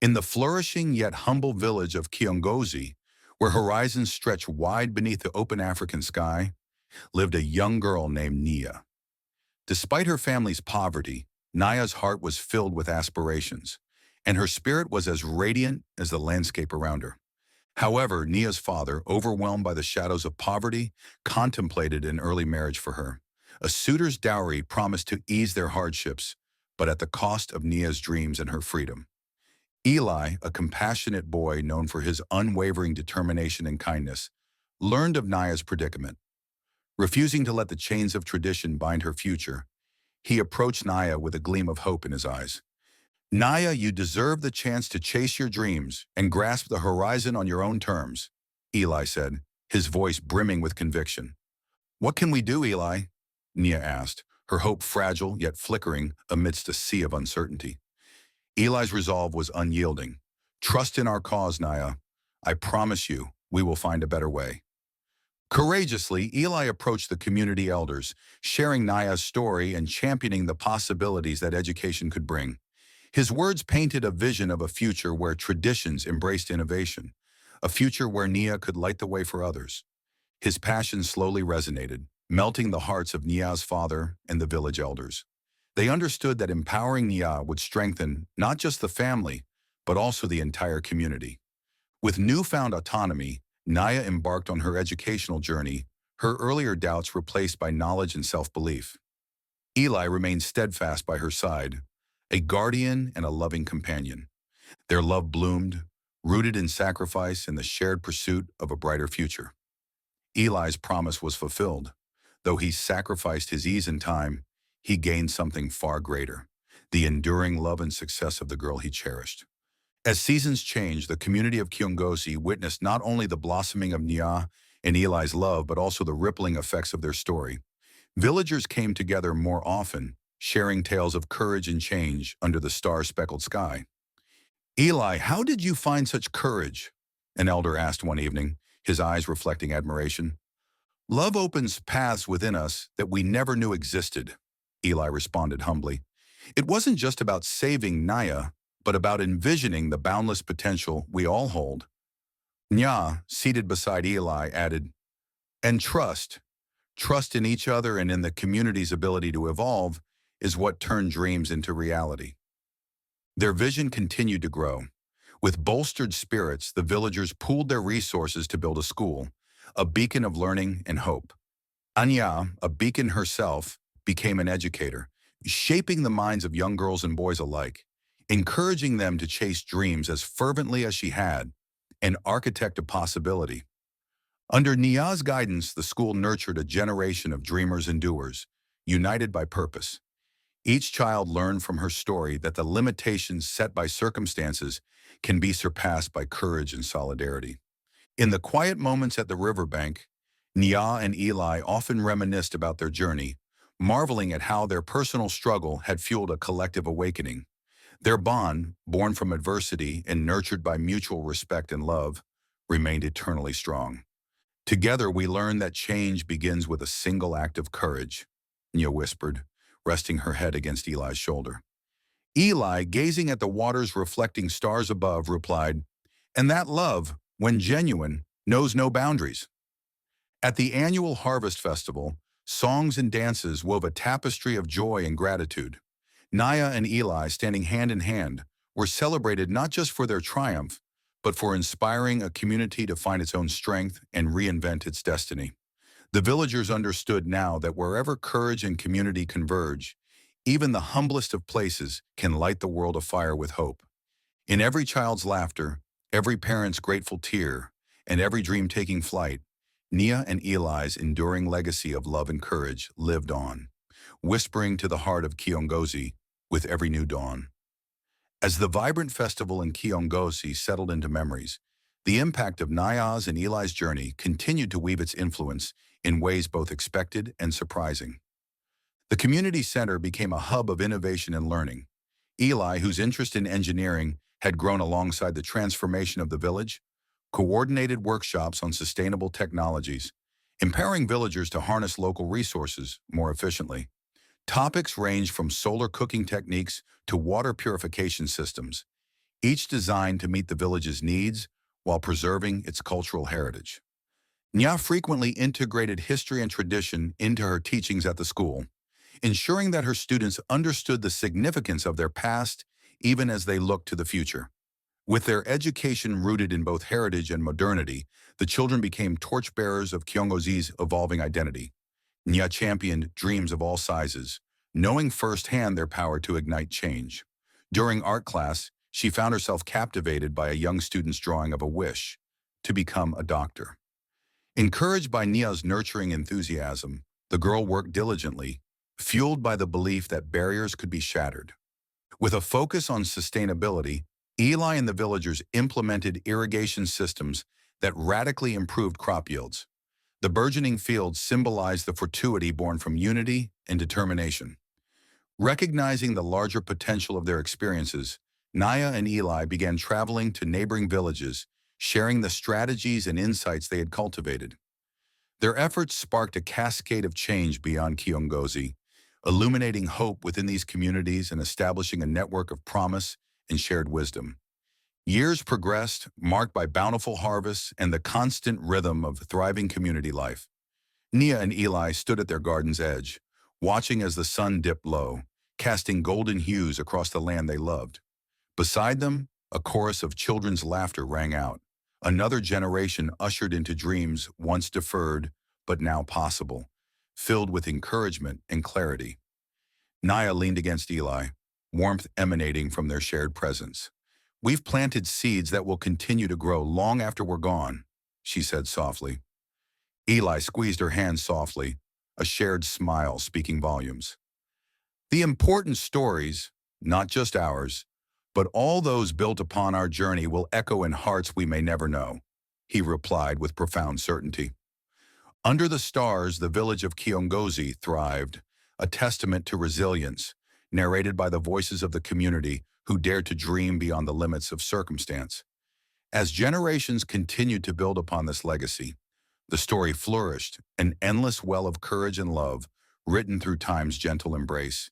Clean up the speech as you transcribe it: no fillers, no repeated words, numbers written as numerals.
In the flourishing yet humble village of Kiongozi, where horizons stretch wide beneath the open African sky, lived a young girl named Nyah. Despite her family's poverty, Nyah's heart was filled with aspirations, and her spirit was as radiant as the landscape around her. However, Nyah's father, overwhelmed by the shadows of poverty, contemplated an early marriage for her. A suitor's dowry promised to ease their hardships, but at the cost of Nyah's dreams and her freedom. Eli, a compassionate boy known for his unwavering determination and kindness, learned of Nyah's predicament. Refusing to let the chains of tradition bind her future, he approached Nyah with a gleam of hope in his eyes. "Nyah, you deserve the chance to chase your dreams and grasp the horizon on your own terms," Eli said, his voice brimming with conviction. "What can we do, Eli?" Nyah asked, her hope fragile yet flickering amidst a sea of uncertainty. Eli's resolve was unyielding. "Trust in our cause, Nyah. I promise you, we will find a better way." Courageously, Eli approached the community elders, sharing Nyah's story and championing the possibilities that education could bring. His words painted a vision of a future where traditions embraced innovation, a future where Nyah could light the way for others. His passion slowly resonated, melting the hearts of Nyah's father and the village elders. They understood that empowering Nyah would strengthen not just the family, but also the entire community. With newfound autonomy, Nyah embarked on her educational journey, her earlier doubts replaced by knowledge and self-belief. Eli remained steadfast by her side, a guardian and a loving companion. Their love bloomed, rooted in sacrifice and the shared pursuit of a brighter future. Eli's promise was fulfilled. Though he sacrificed his ease and time, he gained something far greater, the enduring love and success of the girl he cherished. As seasons changed, the community of Kiongozi witnessed not only the blossoming of Nyah and Eli's love, but also the rippling effects of their story. Villagers came together more often, sharing tales of courage and change under the star-speckled sky. "Eli, how did you find such courage?" an elder asked one evening, his eyes reflecting admiration. "Love opens paths within us that we never knew existed," Eli responded humbly. "It wasn't just about saving Nyah, but about envisioning the boundless potential we all hold." Nyah, seated beside Eli, added, "And trust in each other and in the community's ability to evolve, is what turned dreams into reality." Their vision continued to grow. With bolstered spirits, the villagers pooled their resources to build a school, a beacon of learning and hope. Nyah, a beacon herself, became an educator, shaping the minds of young girls and boys alike, encouraging them to chase dreams as fervently as she had, and architect a possibility. Under Nyah's guidance, the school nurtured a generation of dreamers and doers, united by purpose. Each child learned from her story that the limitations set by circumstances can be surpassed by courage and solidarity. In the quiet moments at the riverbank, Nyah and Eli often reminisced about their journey, marveling at how their personal struggle had fueled a collective awakening. Their bond, born from adversity and nurtured by mutual respect and love, remained eternally strong. "Together we learned that change begins with a single act of courage," Nyah whispered, resting her head against Eli's shoulder. Eli, gazing at the water's reflecting stars above, replied, "And that love, when genuine, knows no boundaries." At the annual Harvest Festival, songs and dances wove a tapestry of joy and gratitude. Nyah and Eli, standing hand in hand, were celebrated not just for their triumph, but for inspiring a community to find its own strength and reinvent its destiny. The villagers understood now that wherever courage and community converge, even the humblest of places can light the world afire with hope. In every child's laughter, every parent's grateful tear, and every dream taking flight, Nyah and Eli's enduring legacy of love and courage lived on, whispering to the heart of Kiongozi with every new dawn. As the vibrant festival in Kiongozi settled into memories, the impact of Nyah's and Eli's journey continued to weave its influence in ways both expected and surprising. The community center became a hub of innovation and learning. Eli, whose interest in engineering had grown alongside the transformation of the village, coordinated workshops on sustainable technologies, empowering villagers to harness local resources more efficiently. Topics ranged from solar cooking techniques to water purification systems. each designed to meet the village's needs while preserving its cultural heritage. Nyah frequently integrated history and tradition into her teachings at the school, ensuring that her students understood the significance of their past even as they looked to the future. With their education rooted in both heritage and modernity, the children became torchbearers of Kiongozi's evolving identity. Nyah championed dreams of all sizes, knowing firsthand their power to ignite change. During art class, she found herself captivated by a young student's drawing of a wish to become a doctor. Encouraged by Nyah's nurturing enthusiasm, the girl worked diligently, fueled by the belief that barriers could be shattered. With a focus on sustainability, Eli and the villagers implemented irrigation systems that radically improved crop yields. The burgeoning fields symbolized the fortuity born from unity and determination. Recognizing the larger potential of their experiences, Nyah and Eli began traveling to neighboring villages, sharing the strategies and insights they had cultivated. Their efforts sparked a cascade of change beyond Kiongozi, illuminating hope within these communities and establishing a network of promise and shared wisdom. Years progressed, marked by bountiful harvests and the constant rhythm of thriving community life. Nyah and Eli stood at their garden's edge, watching as the sun dipped low, casting golden hues across the land they loved. Beside them, a chorus of children's laughter rang out. Another generation ushered into dreams once deferred, but now possible, filled with encouragement and clarity. Nyah leaned against Eli, warmth emanating from their shared presence. "We've planted seeds that will continue to grow long after we're gone," she said softly. Eli squeezed her hand softly, a shared smile speaking volumes. "The important stories, not just ours, but all those built upon our journey will echo in hearts we may never know," he replied with profound certainty. Under the stars, the village of Kiongozi thrived, a testament to resilience, narrated by the voices of the community who dared to dream beyond the limits of circumstance. As generations continued to build upon this legacy, the story flourished, an endless well of courage and love, written through time's gentle embrace.